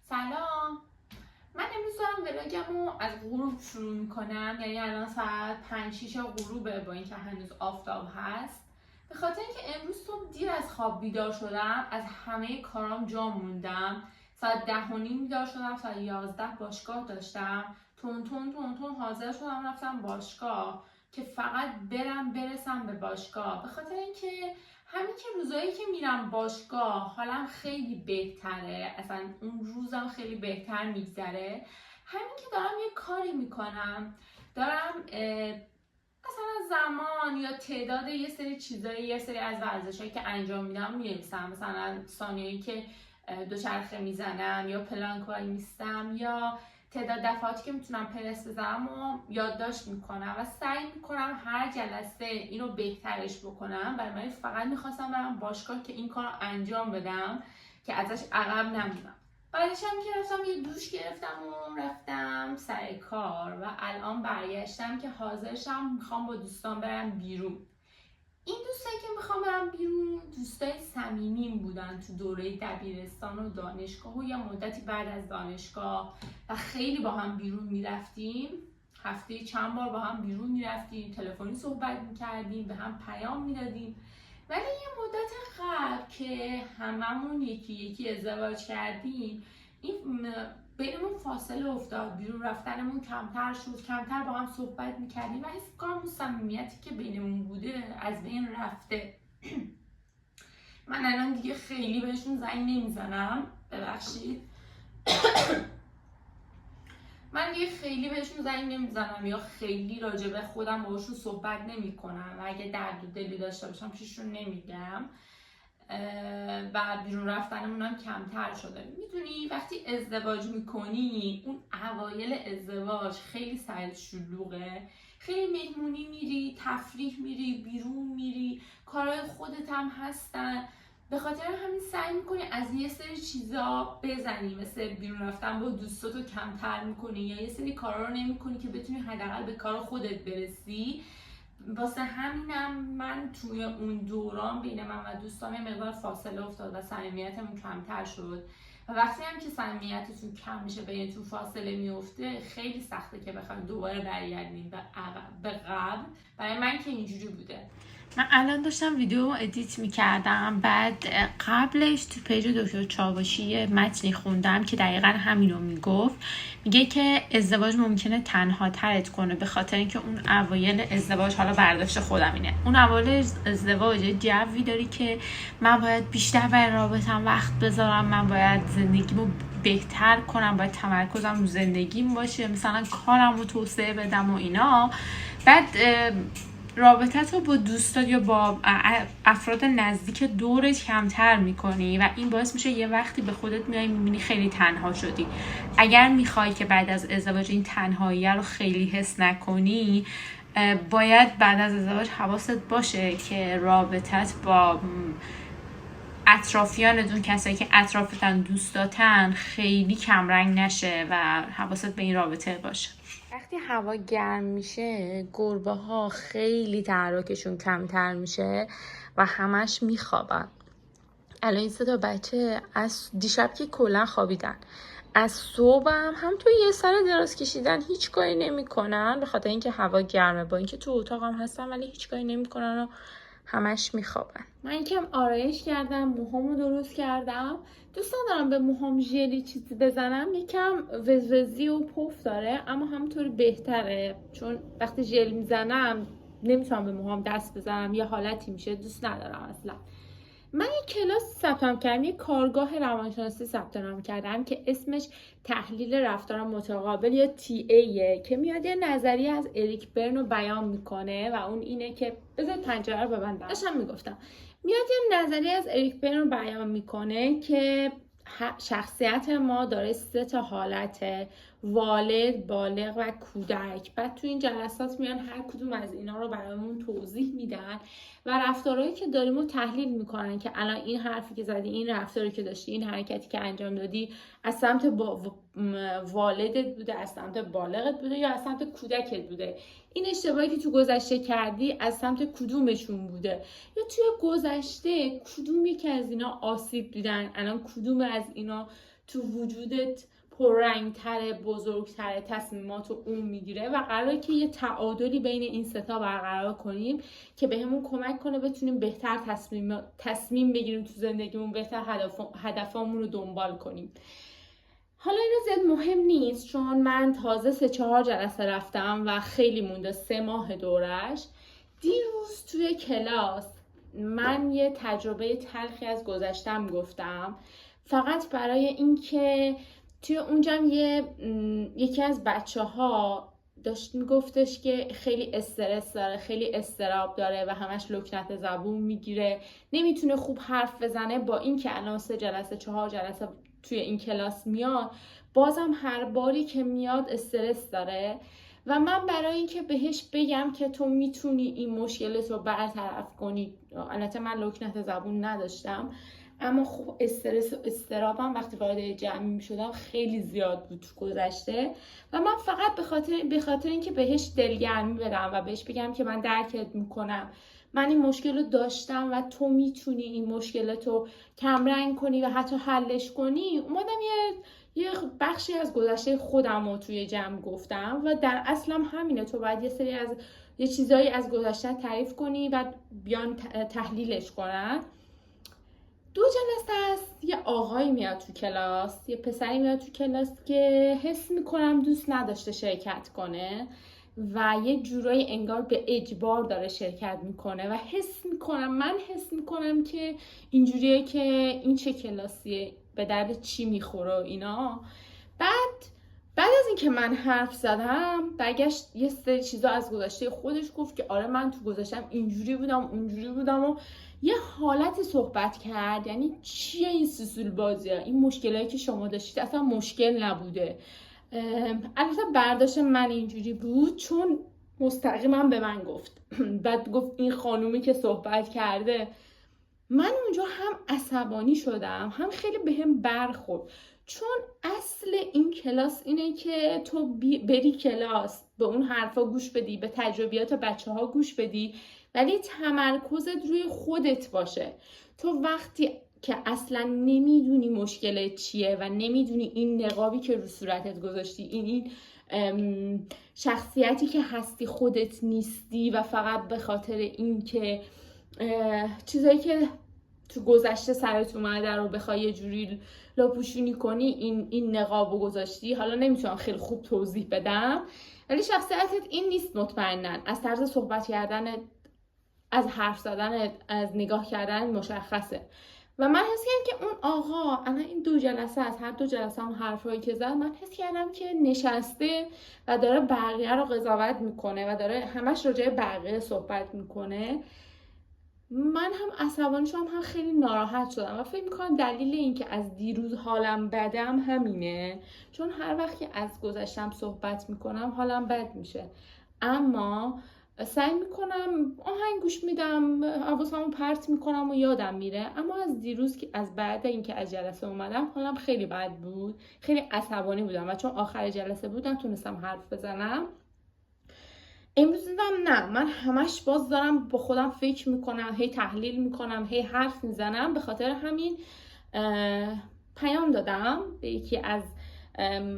سلام. من امروز دارم ولاگمو از غروب شروع میکنم، یعنی الان ساعت 5-6 غروبه با اینکه هنوز آفتاب هست. به خاطر اینکه امروز صبح دیر از خواب بیدار شدم، از همه کارام جا موندم. ساعت 10:30 بیدار شدم، ساعت 11 باشگاه داشتم. تون حاضر شدم رفتم باشگاه که فقط برسم به باشگاه. به خاطر اینکه همین که روزایی که میرم باشگاه حالم خیلی بهتره، اصلا اون روزم خیلی بهتر میگذره. همین که دارم یه کاری میکنم، دارم مثلا زمان یا تعداد یه سری چیزایی، یه سری از ورزشایی که انجام میدم می‌نویسم. مثلا ثانیه‌ای که دوچرخه میزنم یا پلانک وای میستم یا تعداد دفعاتی که میتونم پرس بزنم و یادداشت میکنم و سعی میکنم هر جلسه اینو بهترش بکنم. برای من فقط میخواستم برم باشگاه که این کار انجام بدم که ازش عقب نمونم. بعدش هم که رفتم یه دوش گرفتم و رفتم سر کار و الان برگشتم که حاضرشم میخوام با دوستان برم بیرون. این دوستایی که میخوام برم بیرون دوستای صمیمیم بودن تو دوره دبیرستان و دانشگاه و یا مدتی بعد از دانشگاه و خیلی با هم بیرون میرفتیم. هفته چند بار با هم بیرون میرفتیم، تلفنی صحبت میکردیم، به هم پیام میدادیم. ولی یه مدت قبل که هممون یکی یکی ازدواج کردیم، این بینمون فاصله افتاد، بیرون رفتنمون کمتر شد، کمتر با هم صحبت میکردیم و حس می‌کنم اون صمیمیتی که بینمون بوده از بین رفته. من الان دیگه خیلی بهشون زنگ نمیزنم، ببخشید. من دیگه خیلی بهشون زنگ نمیزنم یا خیلی راجبه خودم باهاشون صحبت نمیکنم و اگه درد و دلی داشته باشم پیششون نمیگم و بیرون رفتنمون هم کمتر شده. میدونی وقتی ازدواج میکنی، اون اوایل ازدواج خیلی سر شلوغه، خیلی مهمونی میری، تفریح میری، بیرون میری، کارهای خودت هم هستن. به خاطر همین سعی میکنی از یه سری چیزا بزنی، مثل بیرون رفتن با دوستاتو کمتر میکنی یا یه سری کارا رو نمیکنی که بتونی حداقل به کار خودت برسی. واسه همینم من توی اون دوران بین من و دوستام یه مقدار فاصله افتاد و صمیمیتمون کمتر شد و وقتی هم که صمیمیتتون کم میشه، بینتون فاصله میفته، خیلی سخته که بخواید دوباره برگردین به قبل. برای من که اینجوری بوده. من الان داشتم ویدیو ادیت میکردم، بعد قبلش تو پیج دکتر چاوشی یه متنی خوندم که دقیقا همینو میگفت. میگه که ازدواج ممکنه تنها ترت کنه، به خاطر اینکه اون اوایل ازدواج، حالا برداشت خودم اینه، اون اوایل ازدواج جوی داری که من باید بیشتر برای رابطم وقت بذارم، من باید زندگیمو بهتر کنم، باید تمرکزم رو زندگیم باشه، مثلا کارم رو توسعه بدم و اینا. بعد رابطت رو با دوستات یا با افراد نزدیک دورت کمتر میکنی و این باعث میشه یه وقتی به خودت میای میبینی خیلی تنها شدی. اگر میخوای که بعد از ازدواج این تنهایی رو خیلی حس نکنی، باید بعد از ازدواج حواست باشه که رابطت با اطرافیانتون، کسایی که اطرافتن، دوستاتن، خیلی کمرنگ نشه و حواست به این رابطه باشه. وقتی هوا گرم میشه، گربه ها خیلی تحرکشون کمتر میشه و همش میخوابن. الان این 3 تا بچه از دیشب که کلا خوابیدن، از صبح هم تو یه سر دراز کشیدن، هیچ کاری نمیکنن به خاطر اینکه هوا گرمه، با اینکه تو اتاقم هستن ولی هیچ کاری نمیکنن و همش میخوابن. من یکم آرایش کردم، موهامو درست کردم. دوست ندارم به موهام ژلی چیزی بزنم، یکم وزوزی و پف داره، اما همونطوری بهتره، چون وقتی ژل میزنم نمیتونم به موهام دست بزنم، یه حالتی میشه دوست ندارم اصلا. من یه کلاس ثبت نام کردم، یه کارگاه روانشناسی ثبت نام کردم که اسمش تحلیل رفتار متقابل یا TAه که میاد یه نظریه از اریک برن رو بیان میکنه و اون اینه که بذار پنجره رو ببندم. داشتم میگفتم میاد یه نظریه از اریک برن رو بیان میکنه که شخصیت ما داره 3 تا حالته: والد، بالغ و کودک. بعد تو این جلسات میان هر کدوم از اینا رو برامون توضیح میدن و رفتارهایی که داریم رو تحلیل میکنن که الان این حرفی که زدی، این رفتاری که داشتی، این حرکتی که انجام دادی از سمت والدت بوده، از سمت بالغت بوده یا از سمت کودکت بوده. این اشتباهی که تو گذشته کردی از سمت کدومشون بوده، یا توی گذشته کدوم یکی از اینا آسیب دیدن، الان کدوم از اینا تو وجودت پررنگ‌تره، بزرگتره، تصمیمات رو اون میگیره و قراره که یه تعادلی بین این ستا برقرار کنیم که بهمون کمک کنه بتونیم بهتر تصمیم بگیریم تو زندگیمون، بهتر هدفامون رو دنبال کنیم. حالا اینو زیاد مهم نیست چون من تازه 3-4 جلسه رفتم و خیلی مونده، 3 ماه دورش. دیروز توی کلاس من یه تجربه تلخی از گذشتم گفتم، فقط برای اینکه توی اونجا یکی از بچه‌ها داشت میگفتش که خیلی استرس داره، خیلی اضطراب داره و همش لکنت زبون میگیره، نمیتونه خوب حرف بزنه، با اینکه الان 3 جلسه 4 جلسه توی این کلاس میاد، بازم هر باری که میاد استرس داره. و من برای اینکه بهش بگم که تو میتونی این مشکلت رو برطرف کنی، البته من لکنت زبون نداشتم اما خب استرس و اضطرابم وقتی وارد جمعی میشدم خیلی زیاد بود تو گذشته و من فقط به خاطر اینکه بهش دلگرمی بدم و بهش بگم که من درکت میکنم، من این مشکل رو داشتم و تو میتونی این مشکلت رو کمرنگ کنی و حتی حلش کنی، اومدم یه بخشی از گذشته خودم رو توی جمع گفتم و در اصلم همینه، تو باید یه چیزایی از گذشته تعریف کنی و بیان تحلیلش کنن. 2 جلسه است یه آقایی میاد تو کلاس، یه پسری میاد تو کلاس که حس میکنم دوست نداشته شرکت کنه و یه جورایی انگار به اجبار داره شرکت میکنه و من حس میکنم که اینجوریه که این چه کلاسیه، به درد چی میخوره اینا. بعد از اینکه من حرف زدم برگشت یه سری چیزا از گذشته خودش گفت که آره من تو گذشتم اینجوری بودم اونجوری بودم و یه حالتی صحبت کرد، یعنی چیه این سوسول بازی ها، این مشکلایی که شما داشتید اصلا مشکل نبوده. البته برداشت من اینجوری بود چون مستقیما به من گفت بعد گفت این خانومی که صحبت کرده. من اونجا هم عصبانی شدم هم خیلی بهم برخورد، چون اصل این کلاس اینه که تو بری کلاس به اون حرفا گوش بدی، به تجربیات بچه ها گوش بدی، ولی تمرکزت روی خودت باشه. تو وقتی که اصلا نمیدونی مشکلت چیه و نمیدونی این نقابی که رو صورتت گذاشتی، این شخصیتی که هستی خودت نیستی و فقط به خاطر این که چیزایی که تو گذشته سرت اومده رو بخوای یه جوری لاپوشونی کنی، این نقابو گذاشتی. حالا نمیتونم خیلی خوب توضیح بدم ولی شخصیتت این نیست مطمئنن، از طرز صحبت کردنت، از حرف زدنت، از نگاه کردن مشخصه. و من حس کردم که اون آقا الان این 2 جلسه از هر 2 جلسه هم حرفایی که زد، من حس کردم که نشسته و داره بقیه رو قضاوت میکنه و داره همش راجع به بقیه صحبت میکنه. من هم عصبانی شدم هم خیلی ناراحت شدم و فکر میکنم دلیل این که از دیروز حالم بدم همینه، چون هر وقت که از گذشتم صحبت میکنم حالم بد میشه، اما سعی میکنم آهنگ گوش میدم، حواسمو پرت میکنم و یادم میره. اما از دیروز که از بعد اینکه از جلسه اومدم حالم خیلی بد بود، خیلی عصبانی بودم و چون آخر جلسه بودم تونستم حرف بزنم. امروز دیدم نه، من همش باز دارم با خودم فکر میکنم، هی تحلیل میکنم، هی حرف میزنم. به خاطر همین پیام دادم به یکی از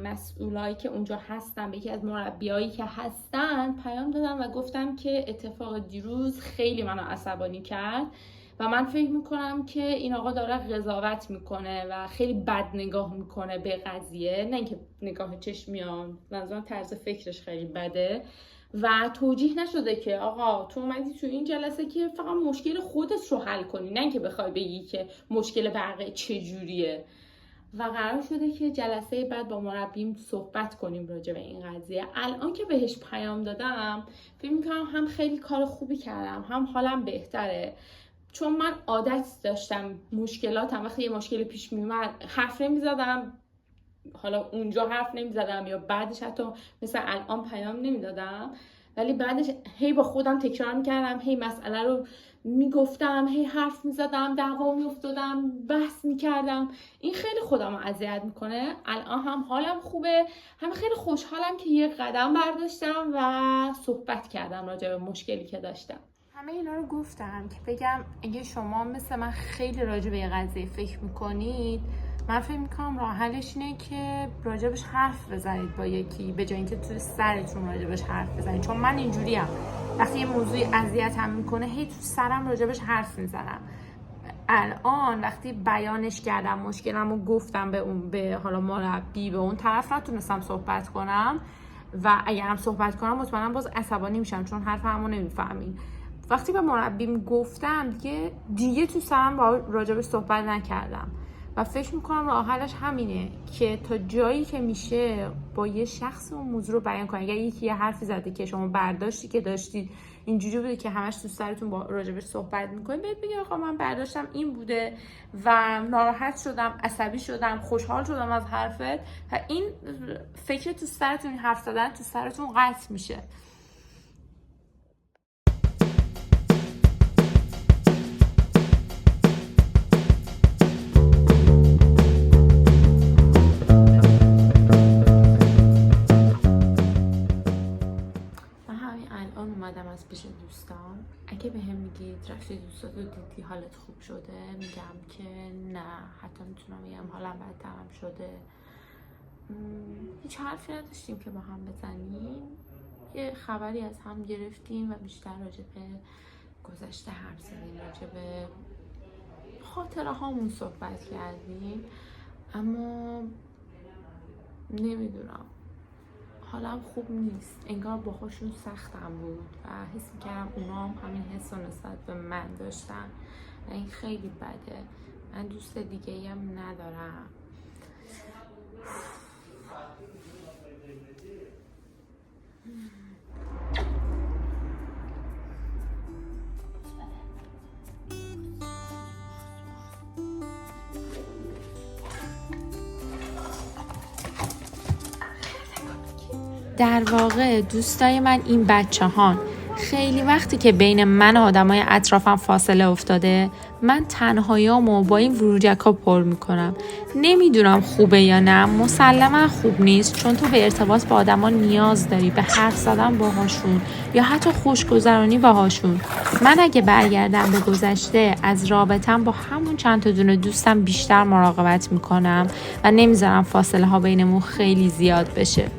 مسئولایی که اونجا هستن، به یکی از مربیایی که هستن پیام دادم و گفتم که اتفاق دیروز خیلی منو عصبانی کرد و من فکر میکنم که این آقا داره قضاوت میکنه و خیلی بد نگاه میکنه به قضیه، نه اینکه نگاه چشمیان، منظورم طرز فکرش خیلی بده و توجیه نشده که آقا تو اومدی تو این جلسه که فقط مشکل خودت رو حل کنی، نه اینکه بخوای بگی که مشکل بقیه چجوریه. و قرار شده که جلسه بعد با مربیم صحبت کنیم راجع به این قضیه. الان که بهش پیام دادم فکر می‌کنم هم خیلی کار خوبی کردم، هم حالم بهتره، چون من عادت داشتم مشکلاتم وقتی یه مشکل پیش میومد حرف نمیزدم، حالا اونجا حرف نمیزدم یا بعدش حتی مثل الان پیام نمیدادم، ولی بعدش هی با خودم تکرار میکردم، هی مسئله رو میگفتم، هی حرف میزدم، دعوا میافتادم، بحث میکردم. این خیلی خودم رو اذیت میکنه. الان هم حالم خوبه، هم خیلی خوشحالم که یه قدم برداشتم و صحبت کردم راجع به مشکلی که داشتم. همه اینا رو گفتم که بگم اگه شما مثل من خیلی راجع به یه قضیه فکر میکنید من فکر میکنم راه حلش اینه که راجبش حرف بزنید با یکی، به جای اینکه تو سرتون راجبش حرف بزنید. چون من اینجوریم، وقتی یه موضوعی اذیتم میکنه هی تو سرم راجبش حرف میزنم. الان وقتی بیانش کردم، مشکلمو گفتم به حالا مربی، به اون طرف نتونستم صحبت کنم و اگرم صحبت کنم مطمئنم باز عصبانی میشم چون حرفمو نمیفهمین. وقتی به مربیم گفتم دیگه تو سرم راجبش صحبت نکردم و فکر میکنم راه حلش همینه که تا جایی که میشه با یه شخص اون موضوع رو بیان کنید. اگر یکی یه حرفی زده که شما برداشتی که داشتید اینجوری بوده که همش تو سرتون راجبش صحبت میکنید، بهت بگید آقا من برداشتم این بوده و ناراحت شدم، عصبی شدم، خوشحال شدم از حرفت و این فکر تو سرتون، حرف زدن تو سرتون قطع میشه. اومدم از پیش دوستان. اگه به هم میگید رفتی دوستات رو دیدی حالت خوب شده، میگم که نه، حتی میتونم بگم حالم بدترم شده. هیچ حرفی نداشتیم که با هم بزنیم، یه خبری از هم گرفتیم و بیشتر راجع به گذشته حرف زدیم، راجع به خاطره هامون صحبت کردیم. اما نمیدونم، حالم خوب نیست، انگار باهاشون سختم بود و حس میکردم اونا هم همین حس رو نسبت به من داشتن و این خیلی بده. من دوست دیگه هم ندارم. در واقع دوستای من این بچه‌هان. خیلی وقتی که بین من و آدمای اطرافم فاصله افتاده، من تنهاییامو با این وروجکا پر میکنم. نمیدونم خوبه یا نه، مسلما خوب نیست، چون تو به ارتباط با آدما نیاز داری، به حرف زدن باهاشون یا حتی خوشگذرانی باهاشون. من اگه برگردم به گذشته، از رابطم با همون چند تا دونه دوستم بیشتر مراقبت میکنم و نمیذارم فاصله ها بینمون خیلی زیاد بشه.